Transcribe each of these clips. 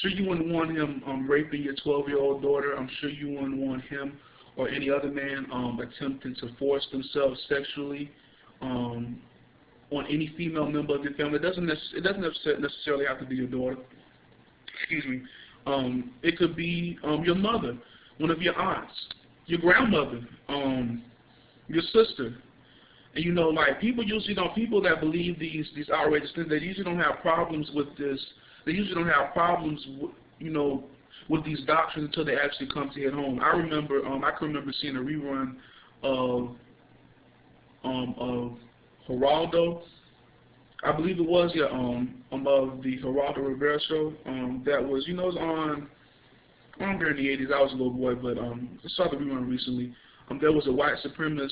sure you wouldn't want him raping your 12-year-old daughter. I'm sure you wouldn't want him or any other man attempting to force themselves sexually on any female member of your family. It doesn't necessarily have to be your daughter. Excuse me. It could be your mother, one of your aunts, your grandmother, your sister. And you know, like, people usually don't, people that believe these outrageous things, they usually don't have problems with this. They usually don't have problems, you know, with these doctrines until they actually come to hit home. I can remember seeing a rerun of Geraldo, I believe it was, yeah, of the Geraldo Rivera show. That was, you know, it was on during the 80s. I was a little boy, but I saw the rerun recently. There was a white supremacist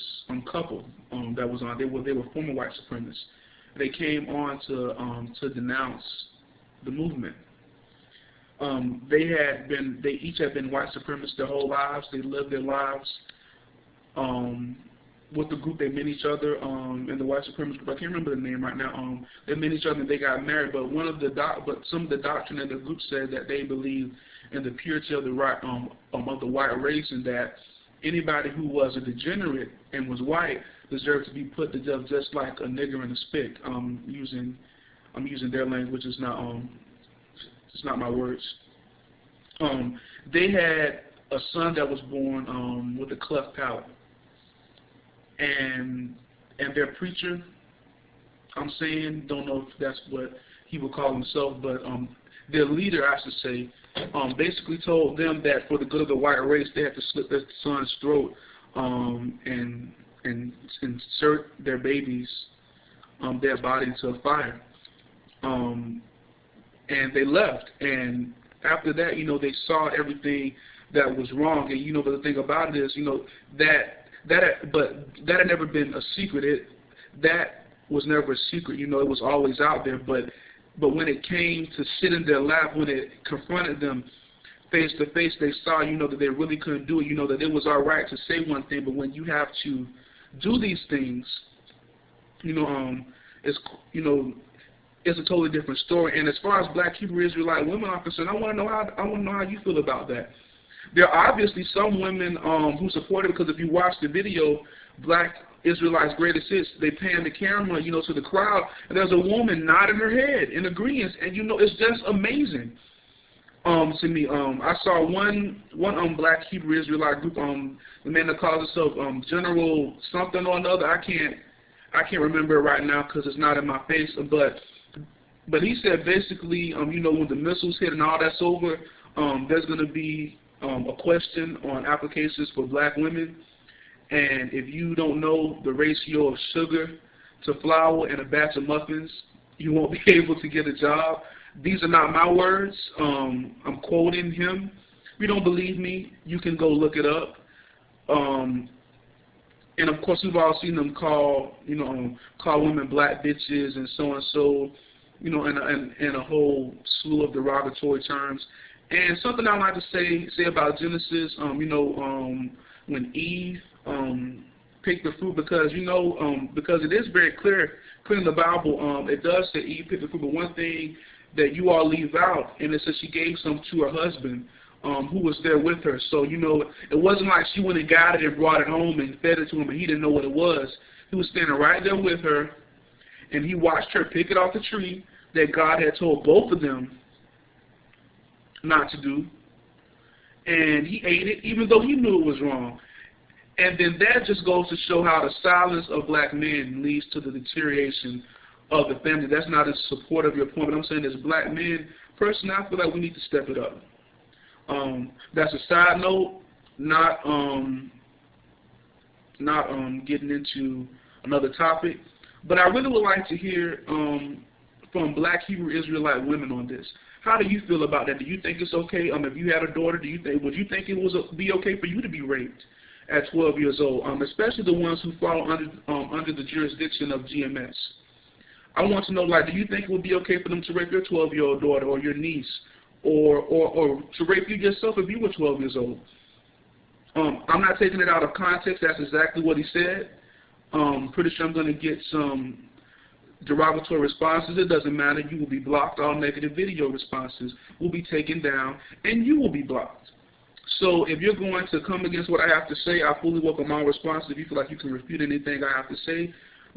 couple that was on. They were former white supremacists. They came on to denounce the movement. They each had been white supremacists their whole lives. They lived their lives with the group. They met each other in the white supremacist group. I can't remember the name right now. They met each other and they got married. But some of the doctrine in the group said that they believed in the purity of the white race, and that anybody who was a degenerate and was white deserved to be put to death just like a nigger in a spick. I'm using their language. It's not my words. They had a son that was born with a cleft palate, and their preacher, don't know if that's what he would call himself, but their leader, I should say, basically told them that for the good of the white race, they had to slit their son's throat and insert their babies, their body into a fire. And they left. And after that, you know, they saw everything that was wrong. And, you know, but the thing about it is, you know, that had never been a secret. That was never a secret. You know, it was always out there. But when it came to sit in their lap, when it confronted them face to face, they saw, you know, that they really couldn't do it. You know, that it was all right to say one thing, but when you have to do these things, you know, it's a totally different story. And as far as Black Hebrew Israelite women are concerned, I want to know how you feel about that. There are obviously some women who support it, because if you watch the video, Black Israelites Greatest Hits, they pan the camera, you know, to the crowd, and there's a woman nodding her head in agreement, and you know, it's just amazing to me. I saw one Black Hebrew Israelite group, the man that calls himself General something or another. I can't remember it right now because it's not in my face, but he said basically, you know, when the missiles hit and all that's over, there's going to be a question on applications for black women. And if you don't know the ratio of sugar to flour in a batch of muffins, you won't be able to get a job. These are not my words. I'm quoting him. If you don't believe me, you can go look it up. And of course, we've all seen them call women black bitches and so, you know, and a whole slew of derogatory terms. And something I like to say about Genesis, you know, when Eve picked the fruit, because you know, because it is very clear in the Bible, it does say Eve picked the fruit, but one thing that you all leave out, and it says she gave some to her husband, who was there with her. So, you know, it wasn't like she went and got it and brought it home and fed it to him, and he didn't know what it was. He was standing right there with her, and he watched her pick it off the tree that God had told both of them not to do, and he ate it, even though he knew it was wrong. And then that just goes to show how the silence of black men leads to the deterioration of the family. That's not in support of your point, but I'm saying as black men, personally, I feel like we need to step it up. That's a side note, not getting into another topic, but I really would like to hear from Black Hebrew Israelite women on this. How do you feel about that? Do you think it's okay? If you had a daughter, would you think it would be okay for you to be raped at 12 years old? Especially the ones who fall under the jurisdiction of GMS. I want to know, like, do you think it would be okay for them to rape your 12-year-old daughter or your niece, or to rape you yourself if you were 12 years old? I'm not taking it out of context. That's exactly what he said. Pretty sure I'm going to get some derogatory responses, it doesn't matter. You will be blocked. All negative video responses will be taken down, and you will be blocked. So if you're going to come against what I have to say, I fully welcome all responses if you feel like you can refute anything I have to say.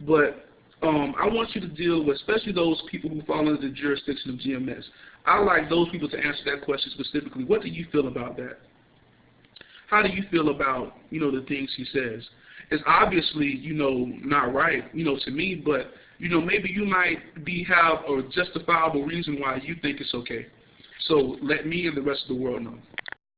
But I want you to deal with, especially those people who fall under the jurisdiction of GMS. I like those people to answer that question specifically. What do you feel about that? How do you feel about, the things he says? It's obviously, not right, to me, but, maybe you might have a justifiable reason why you think it's okay. So let me and the rest of the world know.